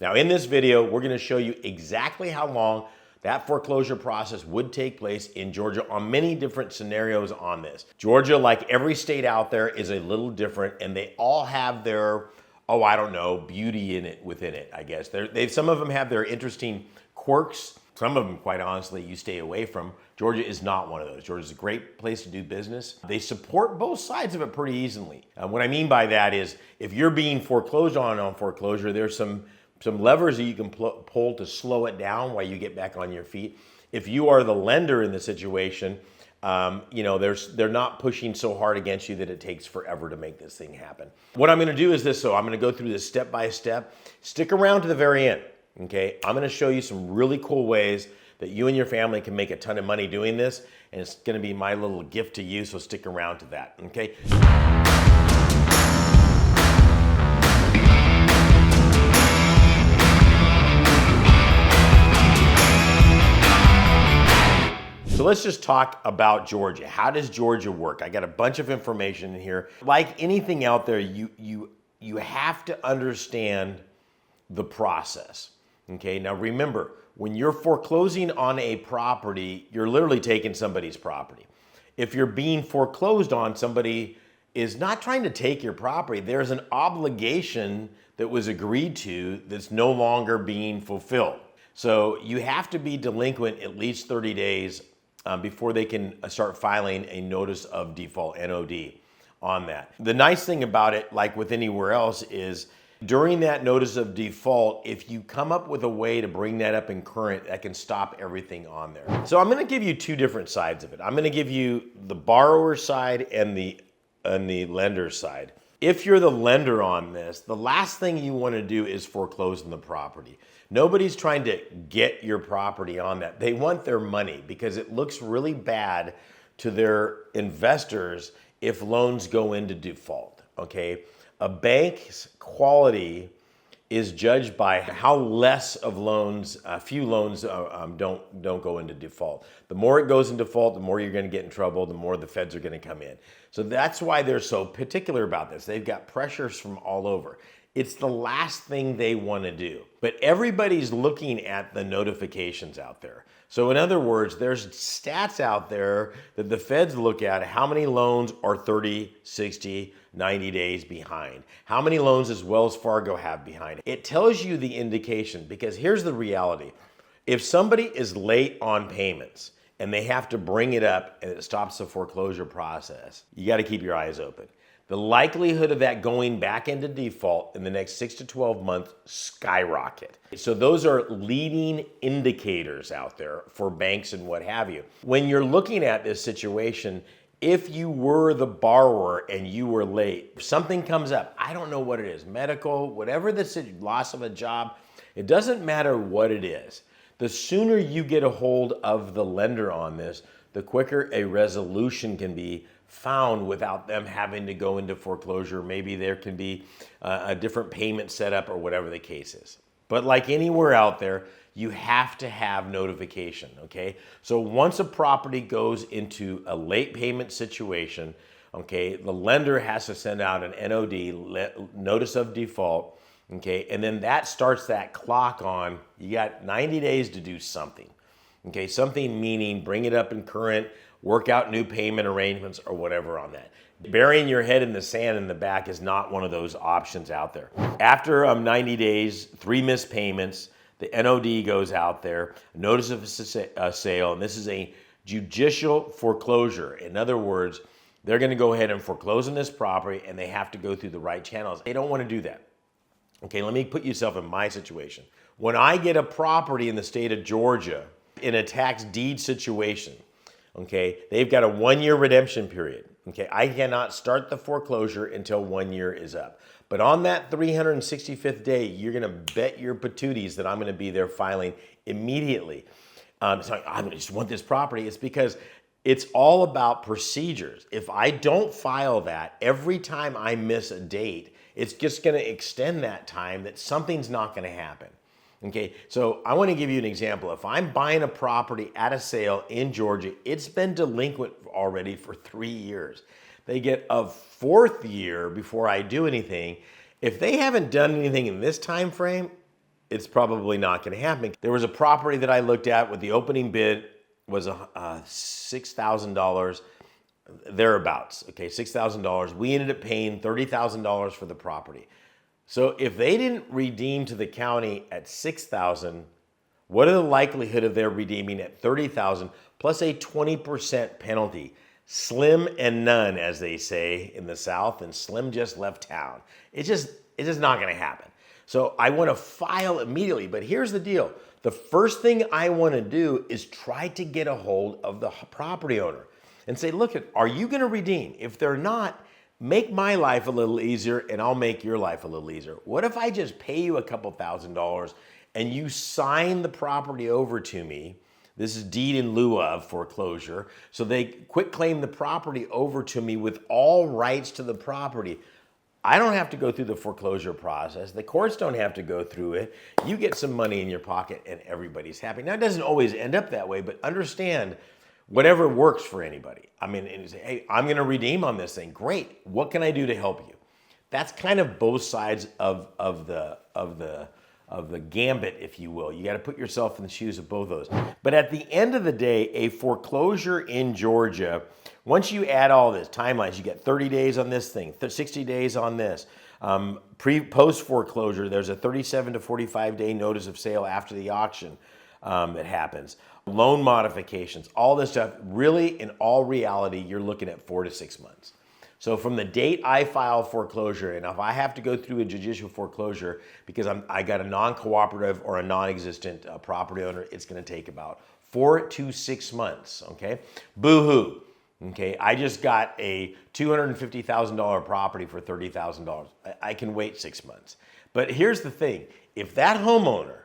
Now in this video, we're gonna show you exactly how long that foreclosure process would take place in Georgia on many different scenarios on this. Georgia, like every state out there, is a little different, and they all have their, oh, I don't know, beauty in it, within it, I guess. Some of them have their interesting quirks. Some of them, quite honestly, you stay away from. Georgia is not one of those. Georgia is a great place to do business. They support both sides of it pretty easily. What I mean by that is, if you're being foreclosed on foreclosure, there's some levers that you can pull to slow it down while you get back on your feet. If you are the lender in the situation, they're not pushing so hard against you that it takes forever to make this thing happen. What I'm gonna do is this, so I'm gonna go through this step by step. Stick around to the very end, okay? I'm gonna show you some really cool ways that you and your family can make a ton of money doing this, and it's gonna be my little gift to you, so stick around to that, okay? So let's just talk about Georgia. How does Georgia work? I got a bunch of information in here. Like anything out there, you have to understand the process. Okay, now remember, when you're foreclosing on a property, you're literally taking somebody's property. If you're being foreclosed on, somebody is not trying to take your property. There's an obligation that was agreed to that's no longer being fulfilled. So you have to be delinquent at least 30 days before they can start filing a notice of default, NOD, on that. The nice thing about it, like with anywhere else, is during that notice of default, if you come up with a way to bring that up in current, that can stop everything on there. So I'm gonna give you two different sides of it. I'm gonna give you the borrower side and the lender side. If you're the lender on this, the last thing you wanna do is foreclose on the property. Nobody's trying to get your property on that. They want their money because it looks really bad to their investors if loans go into default, okay? A bank's quality is judged by how less of loans, few loans don't go into default. The more it goes into default, the more you're gonna get in trouble, the more the feds are gonna come in. So that's why they're so particular about this. They've got pressures from all over. It's the last thing they want to do. But everybody's looking at the notifications out there. So in other words, there's stats out there that the feds look at how many loans are 30, 60, 90 days behind. How many loans does Wells Fargo have behind? It tells you the indication, because here's the reality. If somebody is late on payments and they have to bring it up and it stops the foreclosure process, you got to keep your eyes open. The likelihood of that going back into default in the next 6 to 12 months skyrocket. So those are leading indicators out there for banks and what have you. When you're looking at this situation, if you were the borrower and you were late, if something comes up, I don't know what it is, medical, whatever the loss of a job, it doesn't matter what it is. The sooner you get a hold of the lender on this, the quicker a resolution can be found without them having to go into foreclosure. Maybe there can be a different payment setup or whatever the case is. But like anywhere out there, you have to have notification, okay? So once a property goes into a late payment situation, okay, the lender has to send out an NOD, notice of default, okay? And then that starts that clock on, you got 90 days to do something, okay? Something meaning bring it up in current, work out new payment arrangements or whatever on that. Burying your head in the sand in the back is not one of those options out there. After 90 days, 3 missed payments, the NOD goes out there, notice of a sale, and this is a judicial foreclosure. In other words, they're gonna go ahead and foreclose on this property and they have to go through the right channels. They don't wanna do that. Okay, let me put yourself in my situation. When I get a property in the state of Georgia in a tax deed situation, okay, they've got a 1-year redemption period. Okay, I cannot start the foreclosure until 1 year is up. But on that 365th day, you're gonna bet your patooties that I'm gonna be there filing immediately. So I just want this property. It's because it's all about procedures. If I don't file that, every time I miss a date, it's just gonna extend that time that something's not gonna happen. Okay, so I want to give you an example. If I'm buying a property at a sale in Georgia, it's been delinquent already for 3 years. They get a 4th year before I do anything. If they haven't done anything in this time frame, it's probably not going to happen. There was a property that I looked at with the opening bid was $6,000, thereabouts. Okay, $6,000. We ended up paying $30,000 for the property. So if they didn't redeem to the county at $6,000, what are the likelihood of their redeeming at $30,000 plus a 20% penalty? Slim and none, as they say in the South, and Slim just left town. It's just not going to happen. So I want to file immediately, but here's the deal. The first thing I want to do is try to get a hold of the property owner and say, look, are you going to redeem? If they're not, make my life a little easier and I'll make your life a little easier. What if I just pay you a couple $1,000s and you sign the property over to me? This is deed in lieu of foreclosure. So they quit claim the property over to me with all rights to the property. I don't have to go through the foreclosure process. The courts don't have to go through it. You get some money in your pocket and everybody's happy. Now, it doesn't always end up that way, but understand whatever works for anybody. I mean, and you say, hey, I'm going to redeem on this thing. Great. What can I do to help you? That's kind of both sides of the gambit, if you will. You got to put yourself in the shoes of both of those. But at the end of the day, a foreclosure in Georgia, once you add all this timelines, you get 30 days on this thing, 60 days on this. Post foreclosure, there's a 37 to 45 day notice of sale after the auction that happens. Loan modifications, all this stuff. Really, in all reality, you're looking at 4 to 6 months. So from the date I file foreclosure, and if I have to go through a judicial foreclosure because I got a non-cooperative or a non-existent property owner, it's going to take about 4 to 6 months, okay? Boo-hoo, okay? I just got a $250,000 property for $30,000. I can wait 6 months. But here's the thing. If that homeowner,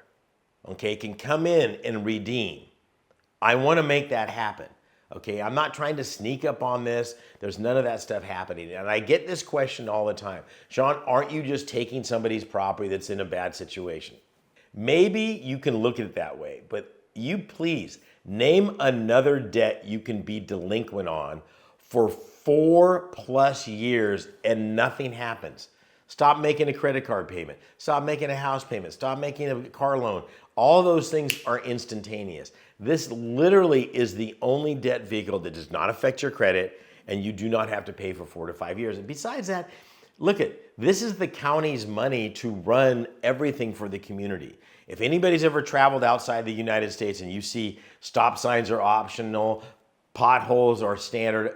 okay, can come in and redeem, I want to make that happen. Okay, I'm not trying to sneak up on this. There's none of that stuff happening. And I get this question all the time. Sean, aren't you just taking somebody's property that's in a bad situation? Maybe you can look at it that way, but you please name another debt you can be delinquent on for 4+ years and nothing happens. Stop making a credit card payment. Stop making a house payment. Stop making a car loan. All those things are instantaneous. This literally is the only debt vehicle that does not affect your credit, and you do not have to pay for 4 to 5 years. And besides that, look this is the county's money to run everything for the community. If anybody's ever traveled outside the United States and you see stop signs are optional, potholes are standard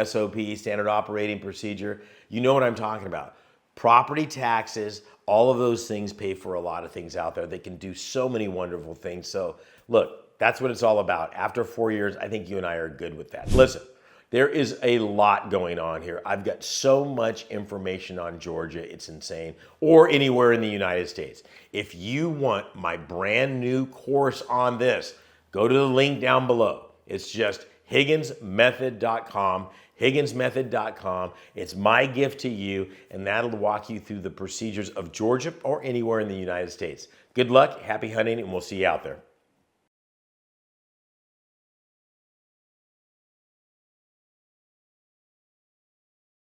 SOP, standard operating procedure, you know what I'm talking about. Property taxes, all of those things pay for a lot of things out there. They can do so many wonderful things. So look, that's what it's all about. After 4 years, I think you and I are good with that. Listen, there is a lot going on here. I've got so much information on Georgia, it's insane, or anywhere in the United States. If you want my brand new course on this, go to the link down below. It's just higginsmethod.com, higginsmethod.com. It's my gift to you, and that'll walk you through the procedures of Georgia or anywhere in the United States. Good luck, happy hunting, and we'll see you out there.